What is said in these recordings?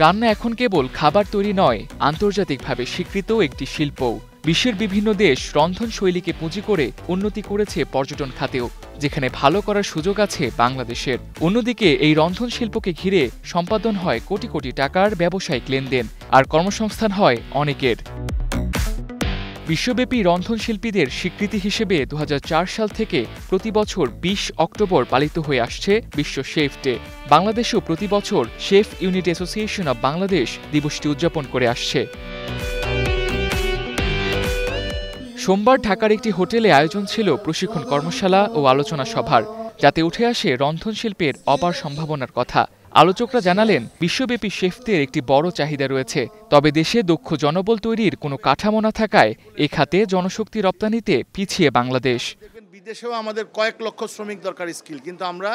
রান্না এখন কেবল খাবার তৈরি নয়, আন্তর্জাতিকভাবে স্বীকৃত একটি শিল্প। বিশ্বের বিভিন্ন দেশ রন্ধনশৈলীকে পুঁজি করে উন্নতি করেছে পর্যটন খাতেও, যেখানে ভালো করার সুযোগ আছে বাংলাদেশের। অন্যদিকে এই রন্ধন শিল্পকে ঘিরে সম্পাদন হয় কোটি কোটি টাকার ব্যবসায়িক লেনদেন, আর কর্মসংস্থান হয় অনেকের। বিশ্বব্যাপী রন্ধনশিল্পীদের স্বীকৃতি হিসেবে ২০০৪ সাল থেকে প্রতি বছর ২০ অক্টোবর পালিত হয়ে আসছে বিশ্ব শেফ ডে। বাংলাদেশেও প্রতি বছর chef unit association of Bangladesh দিবসটি উদযাপন করে আসছে। সোমবার ঢাকার একটি হোটেলে আয়োজন ছিল প্রশিক্ষণ কর্মশালা ও আলোচনা সভার, যাতে উঠে আসে রন্ধনশিল্পের অপার সম্ভাবনার কথা। আলোচকরা জানালেন, বিশ্বব্যাপী শেফদের একটি বড় চাহিদা রয়েছে, তবে দেশে দক্ষ জনবল তৈরির কোনো কাঠামো না থাকায় এ খাতে জনশক্তি রপ্তানিতে পিছিয়ে বাংলাদেশ। বিদেশেও আমাদের কয়েক লক্ষ শ্রমিক দরকার স্কিল, কিন্তু আমরা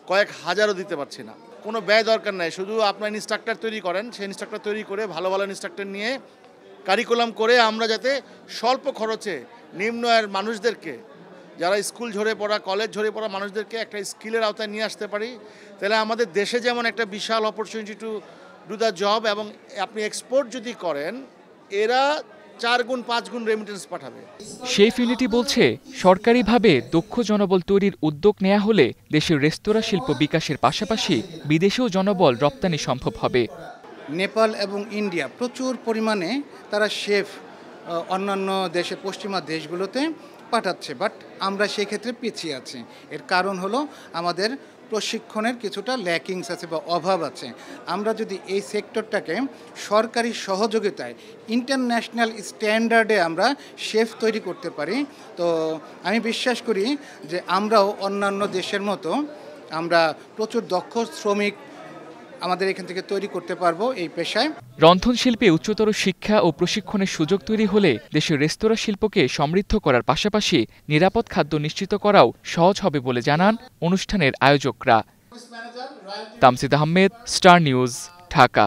কয়েক হাজারও দিতে পারছি না। কোনো ব্যয় দরকার নাই, শুধু আপনার ইনস্ট্রাক্টর তৈরি করেন, সেই ইনস্ট্রাক্টর তৈরি করে ভালো ভালো ইনস্ট্রাক্টর নিয়ে কারিকুলাম করে আমরা যাতে স্বল্প খরচে নিম্ন আয়ের মানুষদেরকে, যারা স্কুল ঝরে পড়া, কলেজ ঝরে পড়া মানুষদেরকে একটা স্কিলের আওতায় নিয়ে আসতে পারি। তাহলে আমাদের দেশে যেমন একটা বিশাল opportunity to do the job, এবং আপনি এক্সপোর্ট যদি করেন, এরা 4 গুণ 5 গুণ রেমিটেন্স পাঠাবে। শেফ ইউনিটি বলছে, সরকারিভাবে দক্ষ জনবল তৈরির উদ্যোগ নেওয়া হলে দেশের রেস্তোরাঁ শিল্প বিকাশের পাশাপাশি বিদেশেও জনবল রপ্তানি সম্ভব হবে। নেপাল এবং ইন্ডিয়া প্রচুর পরিমাণে তারা শেফ অন্যান্য দেশে, পশ্চিমা দেশগুলোতে পাঠাচ্ছে, বাট আমরা সেই ক্ষেত্রে পিছিয়ে আছি। এর কারণ হলো আমাদের প্রশিক্ষণের কিছুটা ল্যাকিংস আছে বা অভাব আছে। আমরা যদি এই সেক্টরটাকে সরকারি সহযোগিতায় ইন্টারন্যাশনাল স্ট্যান্ডার্ডে আমরা শেফ তৈরি করতে পারি, তো আমি বিশ্বাস করি যে আমরাও অন্যান্য দেশের মতো আমরা প্রচুর দক্ষ শ্রমিক আমাদের এখান থেকে তৈরি করতে পারবো এই পেশায়। রন্ধনশিল্পে উচ্চতর শিক্ষা ও প্রশিক্ষণের সুযোগ তৈরি হলে দেশের রেস্তোরাঁ শিল্পকে সমৃদ্ধ করার পাশাপাশি নিরাপদ খাদ্য নিশ্চিত করাও সহজ হবে বলে জানান অনুষ্ঠানের আয়োজকরা। Tamsid Ahmed, star news, Dhaka.